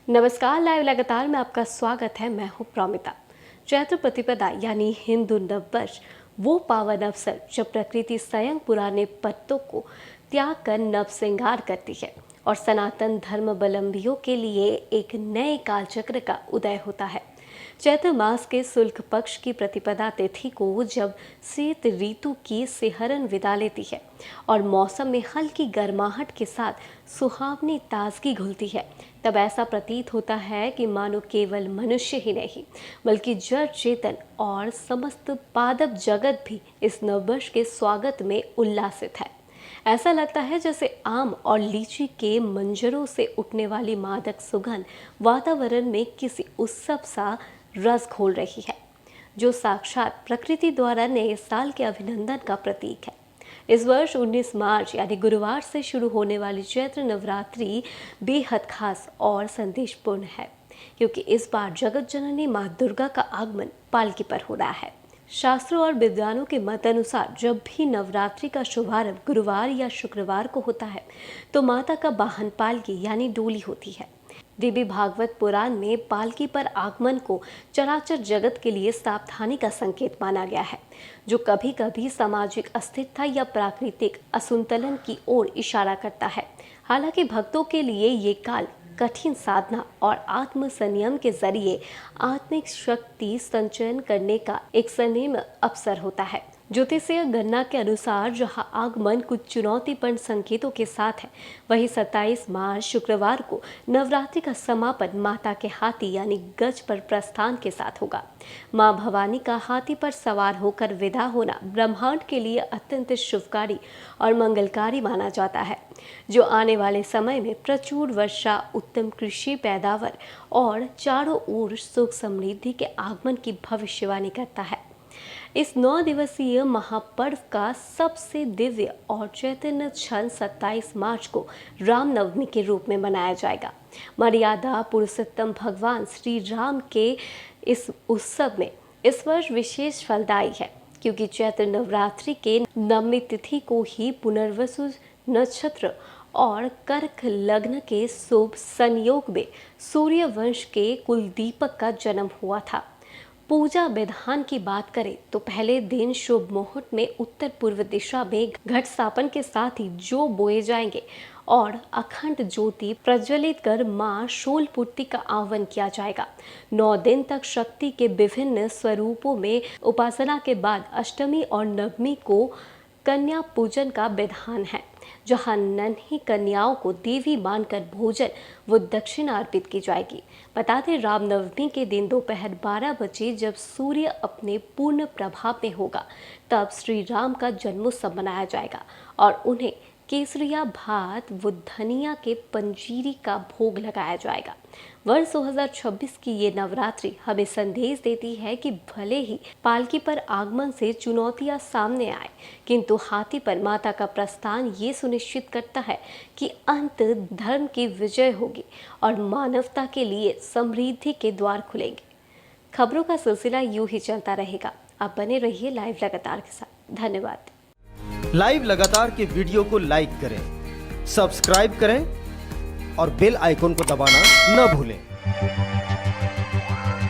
नमस्कार, लाइव लगातार में आपका स्वागत है। मैं हूँ प्रोमिता। चैत्र प्रतिपदा यानी हिंदू नववर्ष वो पावन अवसर जब प्रकृति स्वयं पुराने पत्तों को त्याग कर नव श्रृंगार करती है और सनातन धर्मावलंबियों के लिए एक नए कालचक्र का उदय होता है। चैत्र मास के शुक्ल पक्ष की प्रतिपदा तिथि को जब शीत ऋतु की सिहरन विदा लेती है और मौसम में हल्की गर्माहट के साथ सुहावनी ताजगी घुलती है, तब ऐसा प्रतीत होता है कि मानो केवल मनुष्य ही नहीं बल्कि जड़ चेतन और समस्त पादप जगत भी इस नववर्ष के स्वागत में उल्लासित है। ऐसा लगता है जैसे आम और लीची के मंजरों से उठने वाली मादक सुगंध वातावरण में किसी उत्सव सा रस घोल रही है, जो साक्षात प्रकृति द्वारा नए साल के अभिनंदन का प्रतीक है। इस वर्ष 19 मार्च यानी गुरुवार से शुरू होने वाली चैत्र नवरात्रि बेहद खास और संदेशपूर्ण है, क्योंकि इस बार जगत जननी मां दुर्गा का आगमन पालकी पर हो रहा है। शास्त्रों और विद्वानों के मत अनुसार जब भी नवरात्रि का शुभारंभ गुरुवार या शुक्रवार को होता है तो माता का वाहन पालकी यानी डोली होती है। देवी भागवत पुराण में पालकी पर आगमन को चराचर जगत के लिए सावधानी का संकेत माना गया है, जो कभी कभी सामाजिक अस्थिरता या प्राकृतिक असंतुलन की ओर इशारा करता है। हालांकि भक्तों के लिए ये काल कठिन साधना और आत्म संयम के जरिए आत्मिक शक्ति संचयन करने का एक स्वर्णिम अवसर होता है। ज्योतिषीय गणना के अनुसार जहां आगमन कुछ चुनौतीपूर्ण संकेतों के साथ है, वहीं 27 मार्च शुक्रवार को नवरात्रि का समापन माता के हाथी यानी गज पर प्रस्थान के साथ होगा। मां भवानी का हाथी पर सवार होकर विदा होना ब्रह्मांड के लिए अत्यंत शुभकारी और मंगलकारी माना जाता है, जो आने वाले समय में प्रचुर वर्षा, उत्तम कृषि पैदावार और चारों ओर सुख समृद्धि के आगमन की भविष्यवाणी करता है। इस 9 दिवसीय महापर्व का सबसे दिव्य और चैतन्य क्षण 27 मार्च को रामनवमी के रूप में मनाया जाएगा। मर्यादा पुरुषोत्तम भगवान श्री राम के इस उत्सव में इस वर्ष विशेष फलदायी है, क्योंकि चैत्र नवरात्रि के नवमी तिथि को ही पुनर्वसु नक्षत्र और कर्क लग्न के शुभ संयोग में सूर्य वंश के कुलदीपक का जन्म हुआ था। पूजा विधान की बात करें तो पहले दिन शुभ मुहूर्त में उत्तर पूर्व दिशा में घट स्थापन के साथ ही जौ बोए जाएंगे और अखंड ज्योति प्रज्वलित कर मां शूलपूर्ति का आह्वान किया जाएगा। 9 दिन तक शक्ति के विभिन्न स्वरूपों में उपासना के बाद अष्टमी और नवमी को कन्या पूजन का विधान है, जहां नन्ही कन्याओं को देवी मानकर भोजन व दक्षिणा अर्पित की जाएगी। बता दें, रामनवमी के दिन दोपहर 12 बजे जब सूर्य अपने पूर्ण प्रभाव में होगा, तब श्री राम का जन्मोत्सव मनाया जाएगा और उन्हें केसरिया भात व धनिया के पंजीरी का भोग लगाया जाएगा। वर्ष 2026 की ये नवरात्रि हमें संदेश देती है कि भले ही पालकी पर आगमन से चुनौतियां सामने आए, किंतु हाथी पर माता का प्रस्थान ये सुनिश्चित करता है कि अंत धर्म की विजय होगी और मानवता के लिए समृद्धि के द्वार खुलेंगे। खबरों का सिलसिला यूं ही चलता रहेगा। आप बने रहिए लाइव लगातार के साथ। धन्यवाद। लाइव लगातार के वीडियो को लाइक करें, सब्सक्राइब करें और बेल आइकन को दबाना न भूलें।